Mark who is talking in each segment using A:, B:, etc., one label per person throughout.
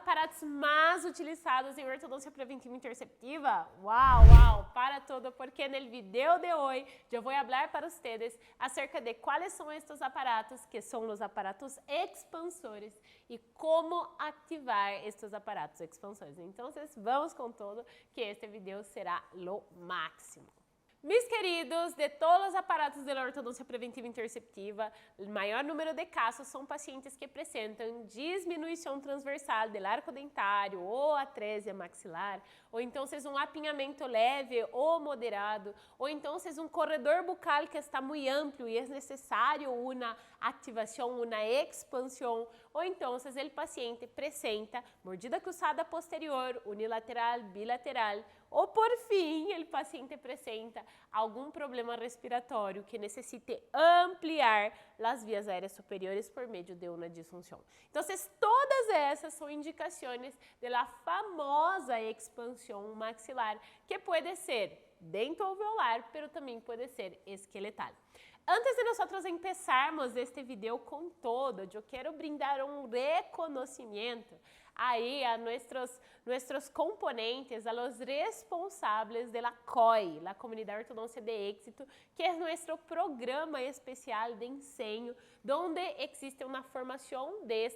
A: aparatos mais utilizados em ortodoncia preventiva interceptiva? Wow, para todo, porque no vídeo de hoje eu vou falar para vocês acerca de quais são estes aparatos, que são os aparatos expansores, e como ativar estes aparatos expansores. Então, vamos com todo, que este vídeo será lo máximo. Mis queridos, de todos os aparatos de ortodoncia preventiva interceptiva, o maior número de casos são pacientes que apresentam diminuição transversal do arco dentário ou atresia maxilar, ou então um apinhamento leve ou moderado, ou então um corredor bucal que está muito amplo e é necessário uma ativação, uma expansão, ou então o paciente apresenta mordida cruzada posterior, unilateral, bilateral, ou por fim, o paciente apresenta algum problema respiratório que necessite ampliar as vias aéreas superiores por meio de uma disfunção. Então, todas essas são indicações da famosa expansão maxilar, que pode ser dentoalveolar, mas também pode ser esqueletal. Antes de nós começarmos este vídeo com todo, eu quero brindar um reconhecimento aí a nuestros componentes, a los responsáveis de la COI, la Comunidade Ortodoncia de Éxito, que é nosso programa especial de ensino, onde existe uma formação de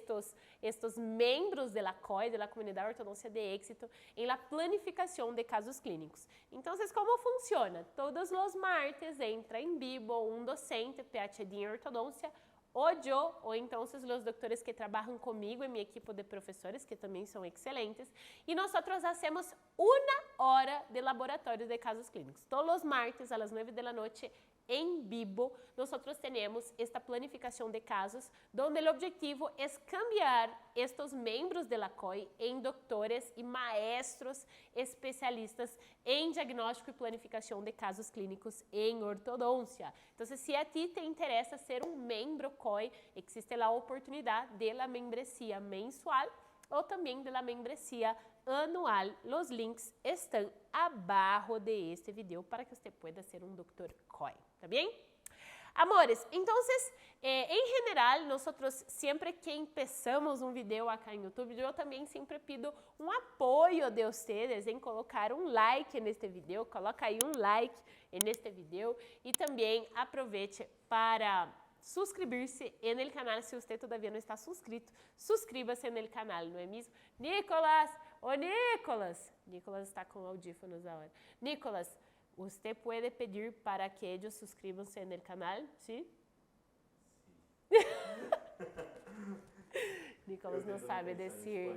A: estes membros de la COI, de la Comunidade Ortodoncia de Éxito, em la planificação de casos clínicos. Então, como funciona? Todos os martes entra em vivo um docente, PhD em ortodôncia, ou então os doutores que trabalham comigo e minha equipe de professores, que também são excelentes, e nós fazemos uma hora de laboratório de casos clínicos. Todos os martes, às 9 da noite, em vivo, nós temos esta planificação de casos, onde o objetivo é cambiar estes membros da COI em doutores e maestros especialistas em diagnóstico e planificação de casos clínicos em ortodôncia. Então, se a ti te interessa ser um membro COI, existe a oportunidade de la membresía mensual ou também de la membresía anual. Os links estão abaixo de este vídeo para que você possa ser um doutor COI, tá bem? Amores, então, em geral, nós sempre que empezamos um vídeo aqui no YouTube, eu também sempre pido um apoio de vocês em colocar um like neste vídeo, coloca aí um like neste vídeo e também aproveite para suscribir-se no canal se você todavia não está inscrito. Suscríba-se no canal, não é mesmo? Nicolas! Ô Nicolas! Nicolas está com audífonos agora. Nicolas, você pode pedir para que eles suscríbanse no canal? Sim? Nicolas não sabe dizer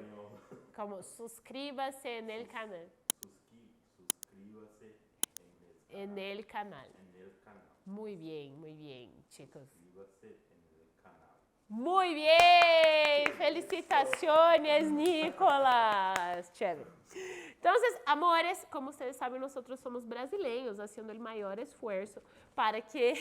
A: como suscríbase no canal. No canal. Muito bem, chicos. Muito bem! Felicitações, Nicolas! Chévere. Então, amores, como vocês sabem, nós somos brasileiros, fazendo o maior esforço para que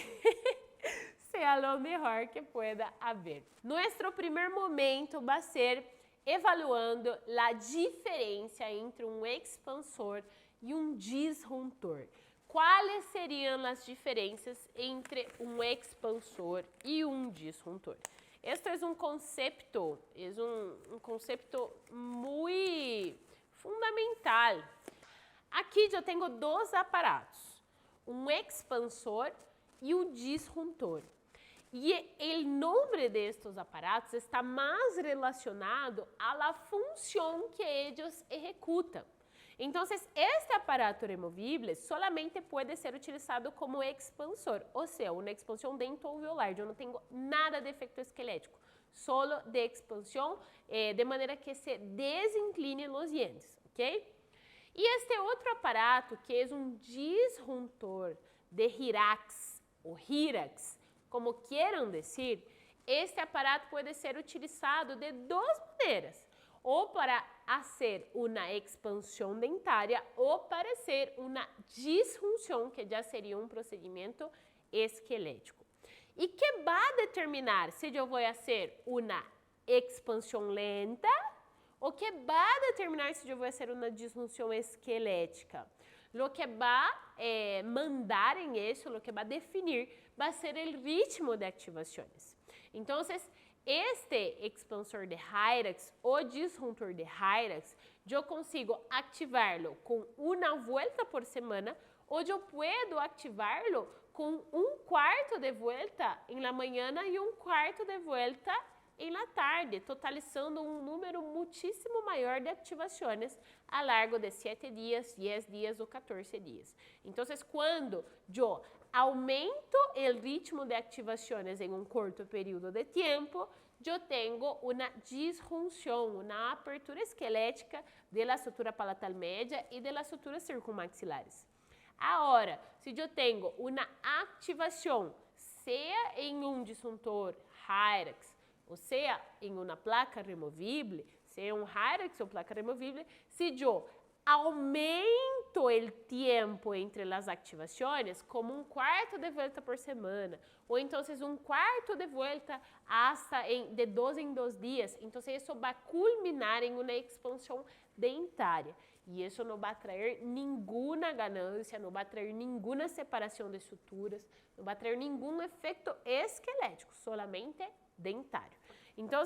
A: seja o melhor que pueda haver. Nosso primeiro momento vai ser evaluando a diferença entre um expansor e um disjuntor. Quais seriam as diferenças entre um expansor e um disjuntor? Este é um conceito muito fundamental. Aqui eu tenho dois aparatos, um expansor e um disjuntor. E o nome destes aparatos está mais relacionado à função que eles executam. Então, este aparato removível solamente pode ser utilizado como expansor, ou seja, uma expansão dentoalveolar. Eu não tenho nada de efeito esquelético, solo de expansão, de maneira que se desincline os dientes, ok? E este outro aparato, que é um disjuntor de Hirax, ou Hirax, como queiram dizer, este aparato pode ser utilizado de duas maneiras, ou para fazer uma expansão dentária ou para ser uma disfunção, que já seria um procedimento esquelético. E que vai determinar se eu vou fazer uma expansão lenta ou que vai determinar se eu vou fazer uma disfunção esquelética. Lo que vai mandar em isso, lo que vai definir, vai ser o ritmo de ativações. Então, Este expansor de Hyrax, o disjuntor de Hyrax, eu consigo ativarlo com uma volta por semana ou eu posso ativá-lo com um quarto de volta em la mañana e um quarto de volta em la tarde, totalizando um número muitíssimo maior de ativações a largo de 7 dias, 10 dias ou 14 dias. Então, quando eu aumento o ritmo de ativações em um curto período de tempo, eu tenho uma disjunção, uma apertura esquelética da estrutura palatal média e das estruturas circunmaxilares. Agora, se eu tenho uma ativação, seja em um disjuntor Hyrax, ou seja, em uma placa removível, seja um Hyrax ou placa removível, se eu aumento o tempo entre as ativações, como um quarto de volta por semana, ou então um quarto de volta hasta de 2 em 2 dias, então isso vai culminar em uma expansão dentária. E isso não vai trazer nenhuma ganância, não vai trazer nenhuma separação de suturas, não vai trazer nenhum efeito esquelético, solamente dentário. Então,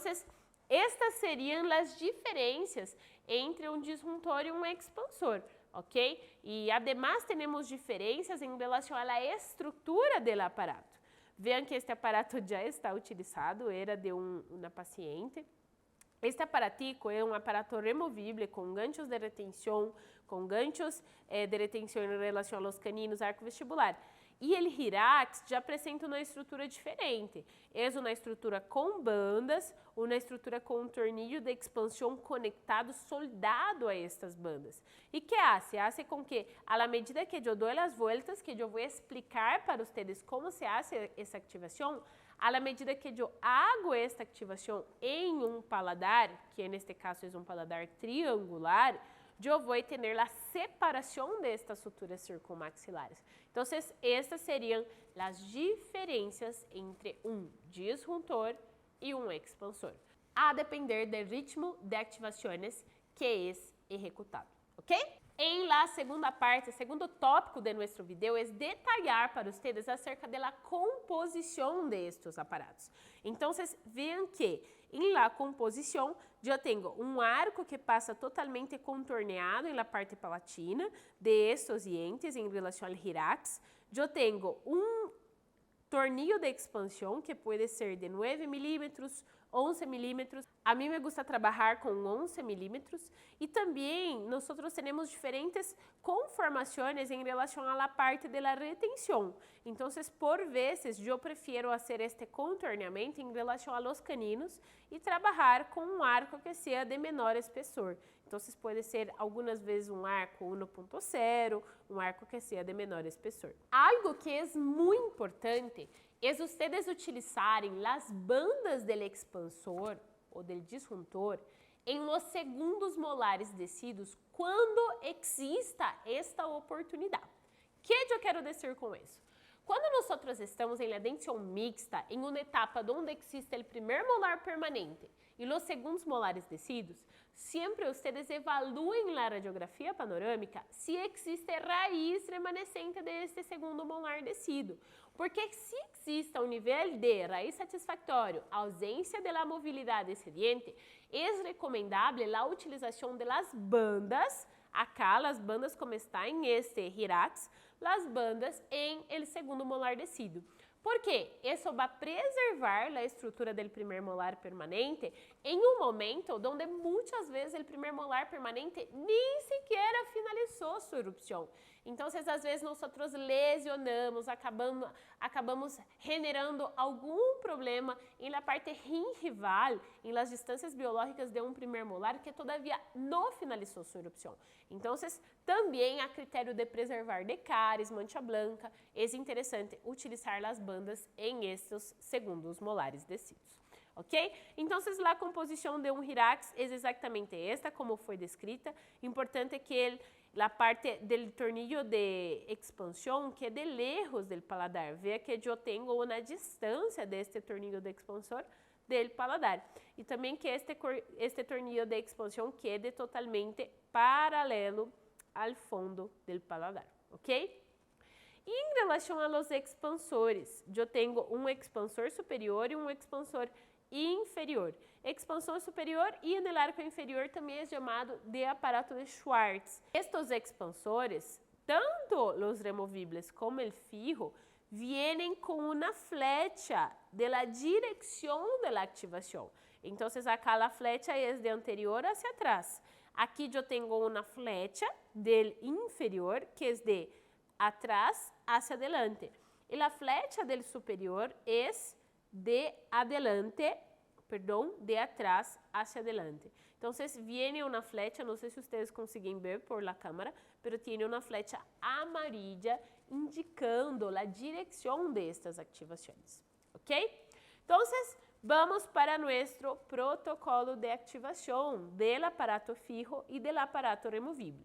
A: estas seriam as diferenças entre um disjuntor e um expansor, ok? E, además, temos diferenças em relação à estrutura do aparato. Vejam que este aparato já está utilizado, era de uma paciente. Este aparatico é um aparato removível com ganchos de retenção, com ganchos de retenção em relação aos caninos arco-vestibular. E o Hyrax já apresenta uma estrutura diferente. É uma estrutura com bandas, uma estrutura com um tornillo de expansão conectado, soldado a estas bandas. E que hace? Hace com que, à medida que eu dou as voltas, que eu vou explicar para vocês como se hace essa ativação, à medida que eu hago esta ativação em um paladar, que neste caso é um paladar triangular, eu vou ter a separação destas suturas circunmaxilares. Então, estas seriam as diferenças entre um disjuntor e um expansor, a depender do ritmo de ativações que é executado, ok? Em la segunda parte, o segundo tópico de nosso vídeo é detalhar para vocês acerca da composição destes aparatos. Então, vejam que em la composição eu tenho um arco que passa totalmente contorneado em la parte palatina de estes dientes em relação ao Hyrax. Eu tenho um tornillo de expansão que pode ser de 9 milímetros, 11 milímetros. A mim me gusta trabalhar com 11 milímetros e também nós temos diferentes conformações em relação à parte da retenção. Então, por vezes, eu prefiro fazer este contorneamento em relação aos caninos e trabalhar com um arco que seja de menor espessor. Então, pode ser algumas vezes um arco 1.0, um arco que seja de menor espessor. Algo que é muito importante é vocês utilizarem as bandas do expansor ou do disjuntor em los segundos molares descidos quando exista esta oportunidade. O que eu quero dizer com isso? Quando nós estamos em la dentição mixta, em uma etapa onde existe o primeiro molar permanente e os segundos molares descidos, sempre vocês evaluem na radiografia panorâmica se existe raiz remanescente deste segundo molar descido. Porque se existe um nível de raiz satisfatório, ausência de mobilidade excedente, é recomendável a utilização de las bandas, acá as bandas como está em este Hyrax, as bandas em el segundo molar descido. Por quê? Isso vai preservar a estrutura do primeiro molar permanente em um momento onde muitas vezes o primeiro molar permanente nem sequer finalizou sua erupção. Então, às vezes, nós lesionamos, acabamos generando algum problema na parte gingival, nas distâncias biológicas de um primeiro molar que todavia não finalizou sua erupção. Então, também a critério de preservar de cáries, mancha blanca, é interessante utilizar as bandas em estes segundos molares descidos. Ok? Então, a composição de um Hyrax é exatamente esta, como foi descrita. Importante que a parte do tornillo de expansão, que é de lejos do paladar. Veja que eu tenho uma distância deste tornillo de expansor do paladar. E também que este tornillo de expansão quede totalmente paralelo ao fundo do paladar. Ok? E em relação aos expansores, eu tenho um expansor superior e um expansor inferior. Expansão superior y en el arco inferior también es llamado de aparato de Schwartz. Estos expansores, tanto los removibles como el fijo, vienen con una flecha de la dirección de la activación. Entonces acá la flecha es de anterior hacia atrás. Aquí yo tengo una flecha del inferior que es de atrás hacia adelante. Y la flecha del superior es de adelante, perdón, de atrás hacia adelante. Entonces viene una flecha, no sé si ustedes consiguen ver por la cámara, pero tiene una flecha amarilla indicando la dirección de estas activaciones, ¿ok? Entonces, vamos para nuestro protocolo de activación del aparato fijo y del aparato removible.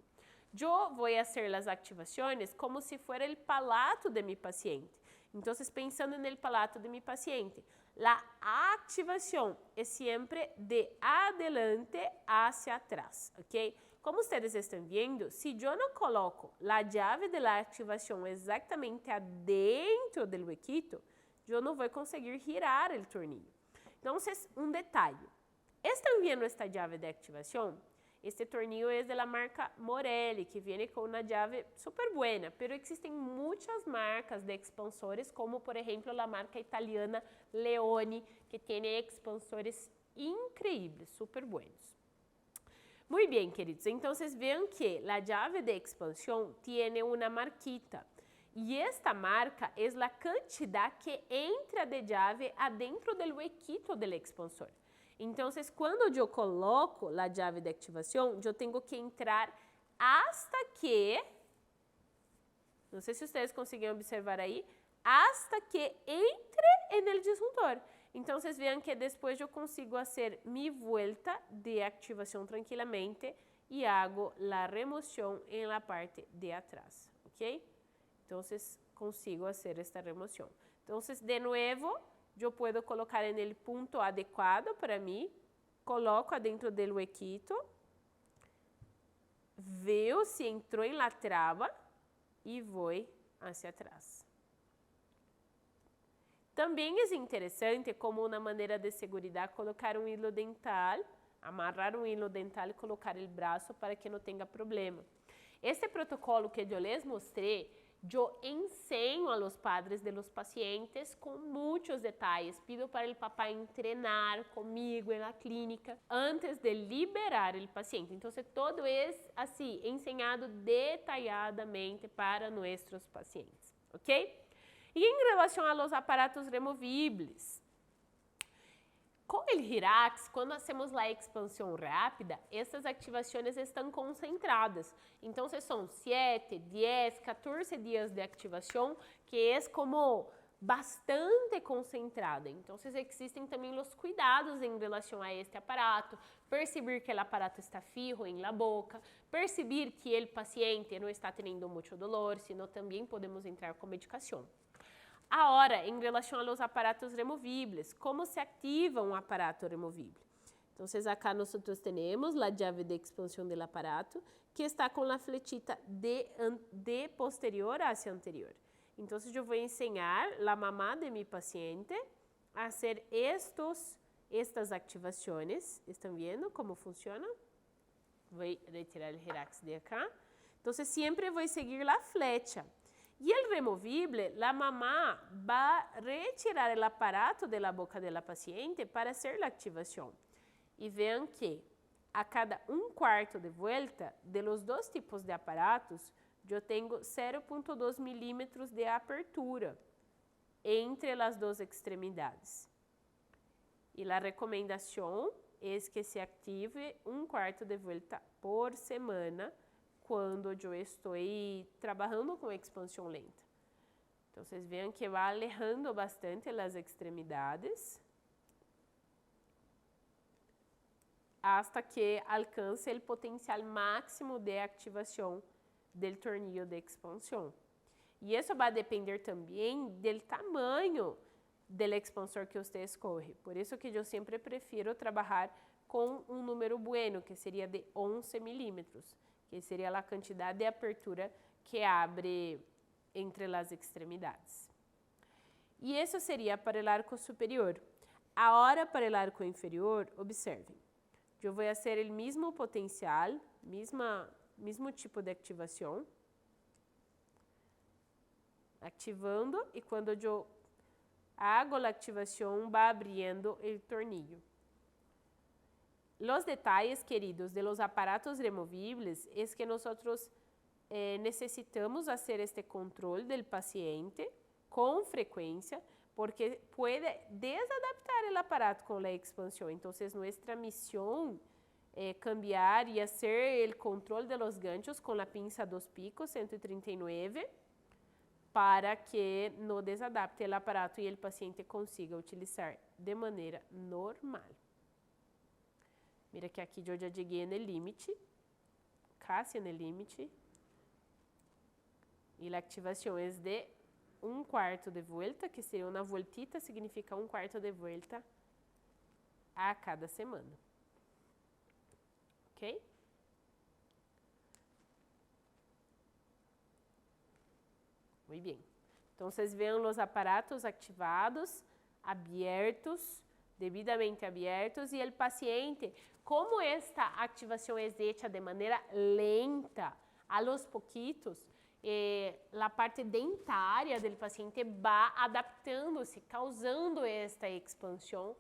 A: Yo voy a hacer las activaciones como si fuera el palato de mi paciente. Entonces, pensando en el palato de mi paciente, la activación es siempre de adelante hacia atrás, ¿ok? Como ustedes están viendo, si yo no coloco la llave de la activación exactamente adentro del huequito, yo no voy a conseguir girar el tornillo. Entonces, un detalle. ¿Están viendo esta llave de activación? Este tornillo es de la marca Morelli, que viene con una llave súper buena, pero existen muchas marcas de expansores, como por ejemplo la marca italiana Leoni, que tiene expansores increíbles, súper buenos. Muy bien, queridos, entonces vean que la llave de expansión tiene una marquita. Y esta marca es la cantidad que entra de llave adentro del huequito del expansor. Entonces, cuando yo coloco la llave de activación, yo tengo que entrar hasta que, no sé si ustedes consiguen observar ahí, hasta que entre en el disjuntor. Entonces, vean que después yo consigo hacer mi vuelta de activación tranquilamente y hago la remoción en la parte de atrás, ¿ok? Entonces, consigo hacer esta remoción. Entonces, de nuevo, yo puedo colocar en el punto adecuado para mí, coloco adentro del huequito, veo si entró en la traba y voy hacia atrás. Também é interessante, como uma maneira de segurança, colocar um hilo dental, amarrar um hilo dental e colocar o braço para que não tenha problema. Este protocolo que eu les mostrei, eu ensino a los padres de los pacientes com muitos detalhes. Pido para o papá entrenar comigo na clínica antes de liberar o paciente. Então, todo é assim, ensinado detalhadamente para nossos pacientes, ok? E em relação aos aparatos removíveis, com o Hirax, quando hacemos a expansão rápida, essas ativações estão concentradas. Então, são 7, 10, 14 dias de ativação, que é como bastante concentrada. Então, existem também os cuidados em relação a este aparato, perceber que o aparato está fijo em la boca, perceber que o paciente não está tendo muito dolor, senão também podemos entrar com medicação. Agora, em relação aos aparatos removíveis, como se ativa um aparato removível? Então, acá nós temos a chave de expansão do aparato, que está com a fletita de posterior hacia anterior. Então, eu vou ensinar a mamá de mi paciente a fazer estas ativações. Estão vendo como funciona? Vou retirar o Hirax de acá. Então, sempre vou seguir a flecha. E o removível, a mamá vai retirar o aparato da boca da paciente para fazer a ativação. E vean que a cada 1/4 de volta de los dois tipos de aparatos, eu tenho 0,2 milímetros de apertura entre as duas extremidades. E a recomendação é que se ative 1/4 de volta por semana, quando eu estou trabalhando com expansão lenta. Então, vocês veem que vai alejando bastante as extremidades hasta que alcance o potencial máximo de ativação do tornillo de expansão. E isso vai depender também do tamanho do expansor que você escolhe. Por isso que eu sempre prefiro trabalhar com um número bueno, que seria de 11 milímetros. Que seria a quantidade de apertura que abre entre as extremidades. E isso seria para o arco superior. Ahora, para el arco inferior, observen. Yo voy a hacer el mismo potencial, mismo tipo de activación. Activando, y cuando yo hago la activación, va abriendo el tornillo. Los detalles, queridos, de los aparatos removibles es que nosotros necesitamos hacer este control del paciente con frecuencia, porque puede desadaptar el aparato con la expansión. Entonces, nuestra misión es cambiar y hacer el control de los ganchos con la pinza 2 picos 139 para que no desadapte el aparato y el paciente consiga utilizar de manera normal. Mira que aqui eu já cheguei no limite, casi no limite. E a ativação é de 1/4 de volta, que seria uma voltita, significa 1/4 de volta a cada semana. Ok? Muito bem. Então, vocês veem os aparatos ativados, abertos, devidamente abertos, e o paciente, como esta ativação é hecha de maneira lenta, a los poquitos, a parte dentária do paciente vai adaptando-se, causando esta expansão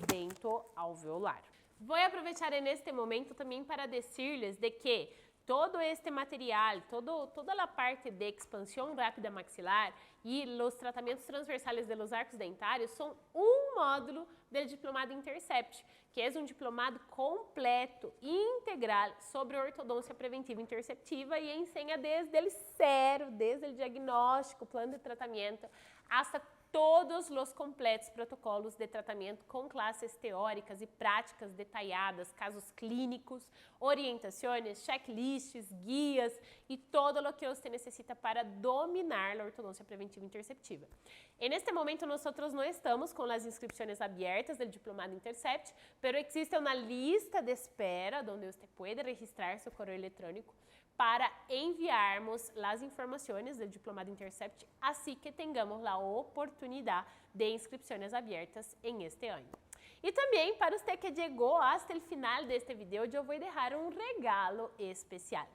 A: dentro alveolar. Vou aproveitar neste momento também para dizer-lhes de que todo este material, toda a parte de expansão rápida maxilar e os tratamentos transversais de los arcos dentários são um módulo do diplomado Intercept, que é um diplomado completo e integral sobre ortodôncia preventiva interceptiva e ensina desde o zero, desde o diagnóstico, plano de tratamento, hasta todos os completos protocolos de tratamento com classes teóricas e práticas detalhadas, casos clínicos, orientações, checklists, guias e todo o que você necessita para dominar a ortodôncia preventiva interceptiva. En este momento, nós não estamos com as inscrições abertas do Diplomado Intercept, pero existe uma lista de espera onde você pode registrar seu correio eletrônico para enviarmos as informações do Diplomado Intercept assim que tenhamos a oportunidade de inscrições abertas em este ano. E também, para você que chegou até o final deste vídeo, eu vou deixar um regalo especial.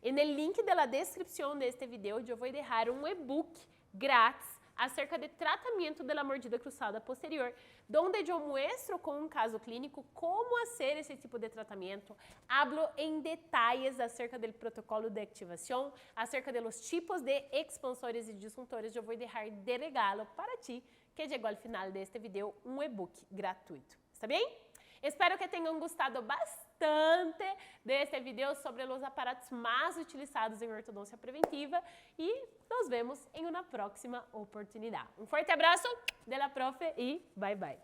A: No link da descrição deste vídeo, eu vou deixar um e-book grátis acerca de tratamento da mordida cruzada posterior, onde eu mostro com um caso clínico como fazer esse tipo de tratamento, hablo em detalhes acerca do protocolo de ativação, acerca dos tipos de expansores e disjuntores. Eu vou deixar de regalo para ti que chegou ao final deste vídeo um e-book gratuito. Está bem? Espero que tenham gostado bastante deste vídeo sobre os aparatos mais utilizados em ortodôncia preventiva e nos vemos em uma próxima oportunidade. Um forte abraço de la profe e bye bye!